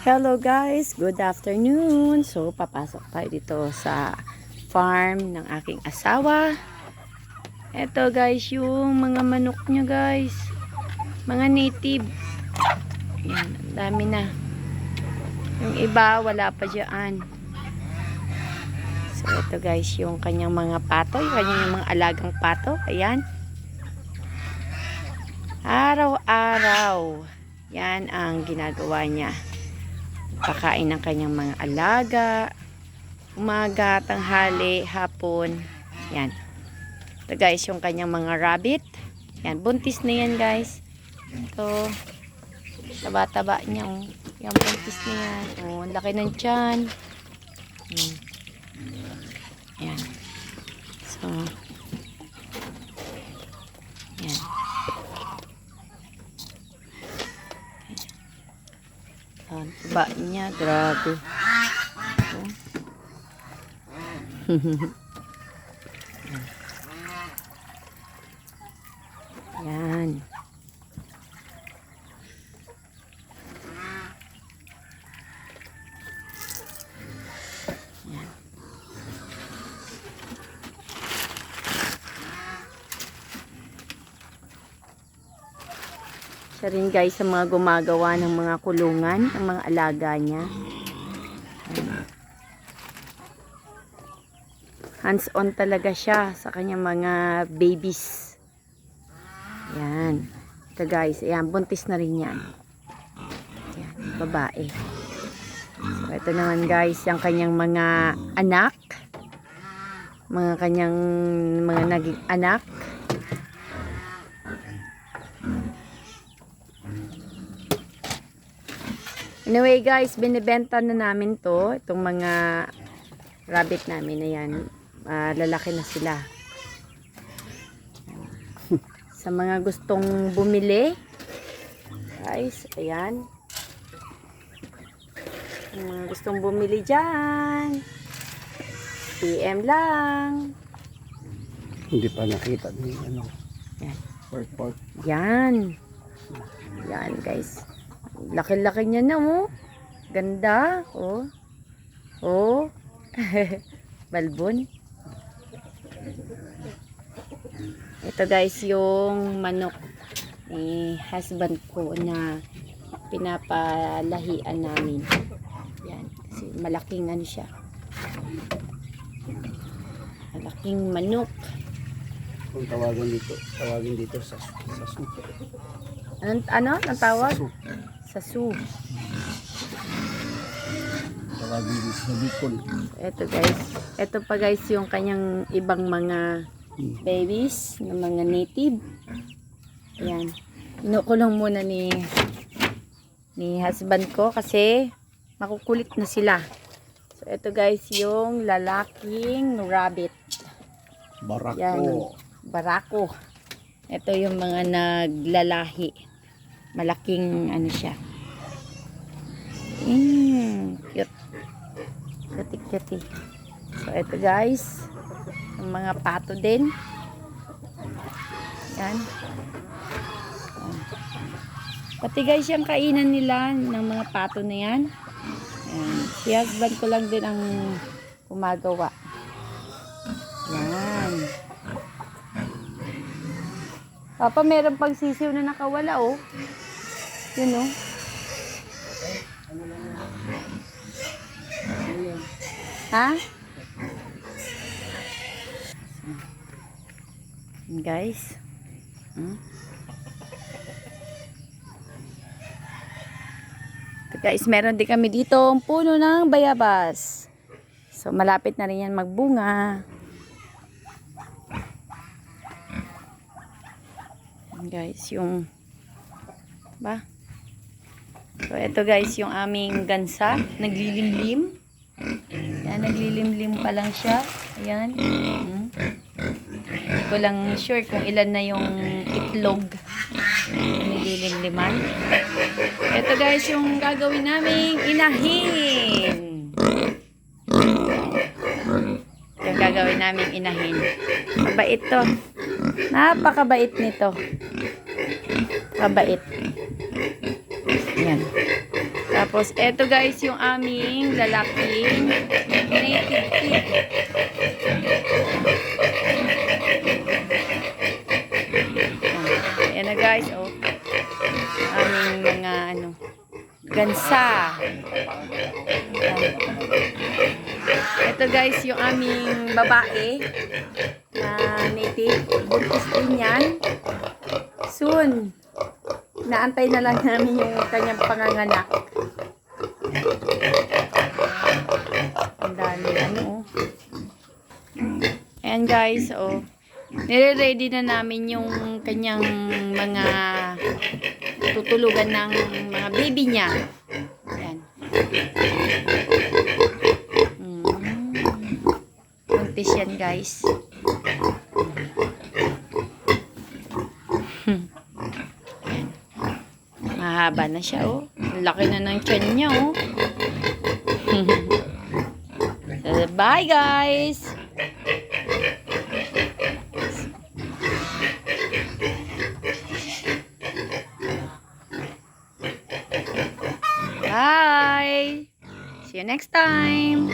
Hello guys, good afternoon. So papasok tayo dito sa farm ng aking asawa. Eto guys, yung mga manok niya guys. Mga native. Yan, ang dami na. Yung iba wala pa dyan. So eto guys, yung kanyang mga pato, yung kanyang mga alagang pato. Ayan. Araw-araw. Yan ang ginagawa niya. Pakain ng kanyang mga alaga, umaga, tanghali, hapon. Yan. Ito guys, yung kanyang mga rabbit. Yan, buntis na yan guys. Ito, taba-taba niya. Oh. Yan, buntis na yan. Oh, ang laki ng tiyan. Yan. So, yan. Ang taba niya, grabe. Oh. Yan. Yan. Siya rin guys sa mga gumagawa ng mga kulungan, ng mga alaga niya. Hands-on talaga siya sa kanyang mga babies. Yan. Ito guys, ayan, buntis na rin yan. Yan, babae. So, ito naman guys, yung kanyang mga anak. Mga kanyang mga naging anak. Anyway guys, binibenta na namin to. Itong mga rabbit namin na yan. Lalaki na sila. Sa mga gustong bumili, guys, ayan. Sa mga gustong bumili dyan, PM lang. Hindi pa nakita ni ano. Yan. Pork. Yan. Yan guys. Laki-laki niya na oh. Ganda. Oh. Oh. Balbon. Ito guys yung manok ni husband ko na pinapalahian namin. Yan. Kasi malaking ano siya. Malaking manok. Kung tawagin dito sa su. Ano? Ang tawag? Sasu. Tawagin dito sa bikol. Ito guys. Ito pa guys yung kanyang ibang mga babies ng mga native. Ayan. Inukulong muna ni husband ko kasi makukulit na sila. So ito guys yung lalaking rabbit. Barako. Yan. Barako. Ito yung mga naglalahi. Malaking ano siya. Cute. Cute. So ito guys, yung mga pato din. Yan. Pati guys yung kainan nila ng mga pato na yan. Yan. Si husband ko lang din ang gumagawa. Yan. Papa, meron pang sisiw na nakawala, oh. Yun, oh. Ha? Guys. Guys, meron din kami dito ang puno ng bayabas. So, malapit na rin yan magbunga. Guys, yung ba? So ito guys yung aming gansa, naglilimlim. Yan, naglilimlim pa lang siya. Ayan. Hindi ko lang sure kung ilan na yung itlog naglilimliman. Ito guys yung gagawin naming inahin. Yung gagawin naming inahin. Mabait to. Napakabait nito. Kabait. Yan. Tapos, eto guys, yung aming lalaking native pig. Ayan na guys, oh. Aming mga, gansa. Ayan. Ito guys, yung aming babae na native. Buntis din yan. Soon. Naantay na lang namin yung kanyang panganganak. Ang dami, oh. Ayan guys, oh. Nire-ready na namin yung kanyang mga tutulugan ng mga baby niya. Ayan. Buntis yan guys. Ayan. Mahaba na siya, oh. Laki na ng tiyan niya, oh. So, bye guys! Bye! See you next time!